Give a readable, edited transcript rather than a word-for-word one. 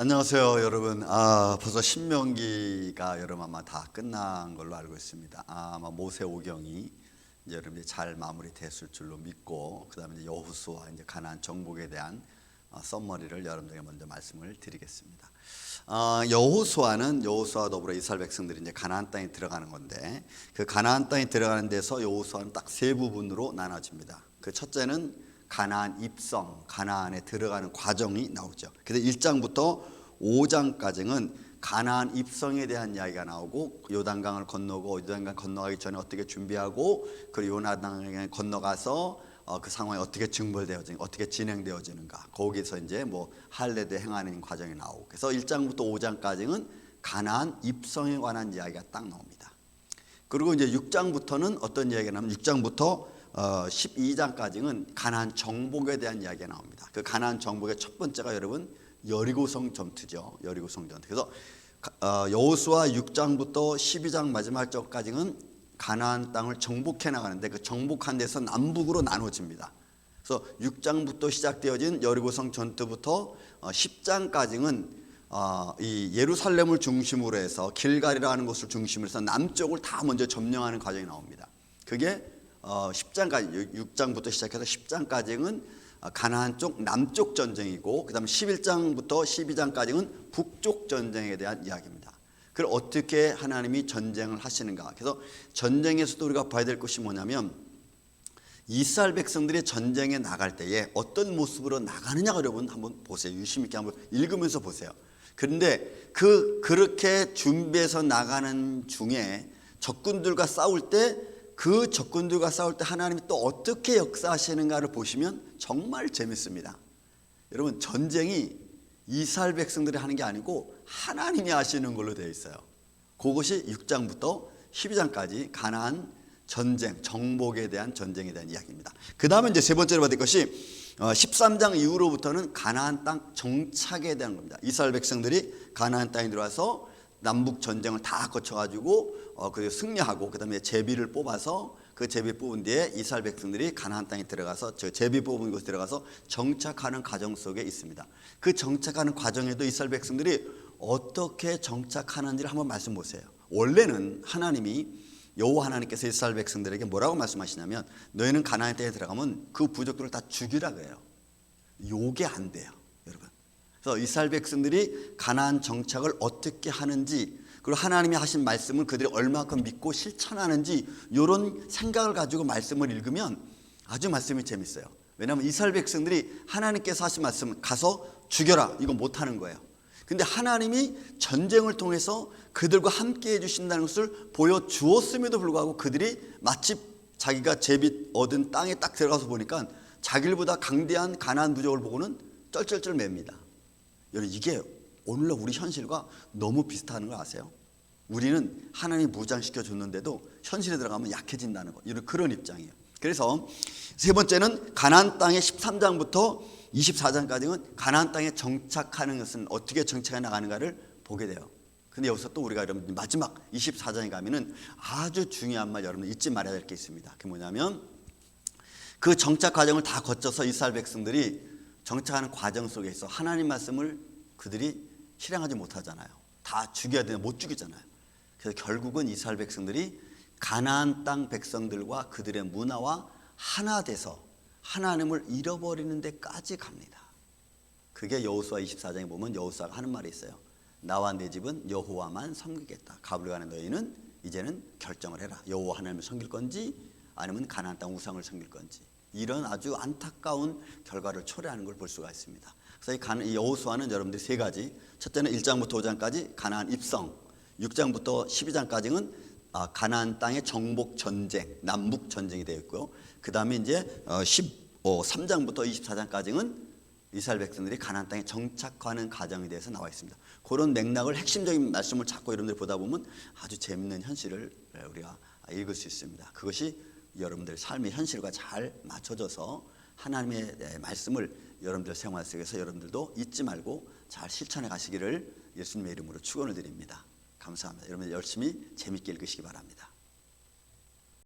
안녕하세요, 여러분. 벌써 신명기가 여러분 아마 다 끝난 걸로 알고 있습니다. 아마 모세오경이 이제 여러분이 잘 마무리됐을 줄로 믿고, 그다음에 이제 여호수아 이제 가나안 정복에 대한 썸머리를 여러분들에게 먼저 말씀을 드리겠습니다. 여호수아 더불어 이스라엘 백성들이 이제 가나안 땅에 들어가는 건데, 그 가나안 땅에 들어가는 데서 여호수아는 딱 세 부분으로 나눠집니다. 그 첫째는 가나안 입성, 가나안에 들어가는 과정이 나오죠. 그래서 1장부터 5장까지는 가나안 입성에 대한 이야기가 나오고, 요단강을 건너고 요단강 건너가기 전에 어떻게 준비하고, 그리고 요단강에 건너가서 그 상황이 어떻게 증벌되어지는가, 어떻게 진행되어지는가, 거기서 이제 뭐 할례도 행하는 과정이 나오고, 그래서 1장부터 5장까지는 가나안 입성에 관한 이야기가 딱 나옵니다. 그리고 이제 6장부터는 어떤 이야기가 나오면 6장부터 12장까지는 가나안 정복에 대한 이야기가 나옵니다. 그 가나안 정복의 첫 번째가 여러분 여리고성 전투죠. 여리고성 전투. 그래서 여호수아 6장부터 12장 마지막 절까지는 가나안 땅을 정복해 나가는데, 그 정복한 데서 남북으로 나눠집니다. 그래서 6장부터 시작되어진 여리고성 전투부터 10장까지는 이 예루살렘을 중심으로 해서 길갈이라는 곳을 중심으로 해서 남쪽을 다 먼저 점령하는 과정이 나옵니다. 그게 10장까지, 6장부터 시작해서 10장까지는 가나안 쪽 남쪽 전쟁이고, 그 다음에 11장부터 12장까지는 북쪽 전쟁에 대한 이야기입니다. 그걸 어떻게 하나님이 전쟁을 하시는가. 그래서 전쟁에서도 우리가 봐야 될 것이 뭐냐면, 이스라엘 백성들이 전쟁에 나갈 때에 어떤 모습으로 나가느냐, 여러분 한번 보세요. 유심 있게 한번 읽으면서 보세요. 그런데 그렇게 준비해서 나가는 중에 적군들과 싸울 때, 그 적군들과 싸울 때 하나님이 또 어떻게 역사하시는가를 보시면 정말 재밌습니다. 여러분, 전쟁이 이스라엘 백성들이 하는 게 아니고 하나님이 하시는 걸로 되어 있어요. 그것이 6장부터 12장까지 가나안 전쟁, 정복에 대한 전쟁에 대한 이야기입니다. 그 다음에 이제 세 번째로 받을 것이 13장 이후로부터는 가나안 땅 정착에 대한 겁니다. 이스라엘 백성들이 가나안 땅에 들어와서 남북 전쟁을 다 거쳐가지고 그 승리하고, 그 다음에 제비를 뽑아서, 그 제비 뽑은 뒤에 이스라엘 백성들이 가나안 땅에 들어가서, 저 제비 뽑은 곳에 들어가서 정착하는 과정 속에 있습니다. 그 정착하는 과정에도 이스라엘 백성들이 어떻게 정착하는지를 한번 말씀 보세요. 원래는 하나님이, 여호와 하나님께서 이스라엘 백성들에게 뭐라고 말씀하시냐면, 너희는 가나안 땅에 들어가면 그 부족들을 다 죽이라 그래요. 요게 안 돼요, 여러분. 그래서 이스라엘 백성들이 가나안 정착을 어떻게 하는지, 그리고 하나님이 하신 말씀을 그들이 얼마큼 믿고 실천하는지, 이런 생각을 가지고 말씀을 읽으면 아주 말씀이 재밌어요. 왜냐하면 이스라엘 백성들이 하나님께서 하신 말씀, 가서 죽여라, 이거 못하는 거예요. 근데 하나님이 전쟁을 통해서 그들과 함께 해주신다는 것을 보여주었음에도 불구하고 그들이 마치 자기가 제비 얻은 땅에 딱 들어가서 보니까 자기들보다 강대한 가나안 부족을 보고는 쩔쩔쩔 맵니다. 여러분, 이게 오늘날 우리 현실과 너무 비슷한 걸 아세요? 우리는 하나님이 무장시켜 줬는데도 현실에 들어가면 약해진다는 거, 이런 그런 입장이에요. 그래서 세 번째는 가나안 땅의 13장부터 24장까지는 가나안 땅에 정착하는 것은 어떻게 정착해 나가는가를 보게 돼요. 근데 여기서 또 우리가 여러분 마지막 24장에 가면은 아주 중요한 말 여러분 잊지 말아야 될 게 있습니다. 그게 뭐냐면, 그 정착 과정을 다 거쳐서 이스라엘 백성들이 정착하는 과정 속에서 하나님 말씀을 그들이 실행하지 못하잖아요. 다 죽여야 되는데 못 죽이잖아요. 그래서 결국은 이스라엘 백성들이 가나안 땅 백성들과 그들의 문화와 하나 돼서 하나님을 잃어버리는 데까지 갑니다. 그게 여호수아 24장에 보면 여호수아가 하는 말이 있어요. 나와 내 집은 여호와만 섬기겠다. 가불가는 너희는 이제는 결정을 해라. 여호와 하나님을 섬길 건지 아니면 가나안 땅 우상을 섬길 건지. 이런 아주 안타까운 결과를 초래하는 걸 볼 수가 있습니다. 그래서 이 여호수아는 여러분들이 세 가지, 첫째는 1장부터 5장까지 가나안 입성, 6장부터 12장까지는 가나안 땅의 정복 전쟁, 남북 전쟁이 되어 있고요. 그 다음에 이제 3장부터 24장까지는 이스라엘 백성들이 가나안 땅에 정착하는 과정에 대해서 나와 있습니다. 그런 맥락을, 핵심적인 말씀을 자꾸 여러분들 보다 보면 아주 재밌는 현실을 우리가 읽을 수 있습니다. 그것이 여러분들 삶의 현실과 잘 맞춰져서 하나님의 말씀을 여러분들 생활 속에서 여러분들도 잊지 말고 잘 실천해 가시기를 예수님의 이름으로 축원을 드립니다. 감사합니다. 여러분 열심히 재밌게 읽으시기 바랍니다.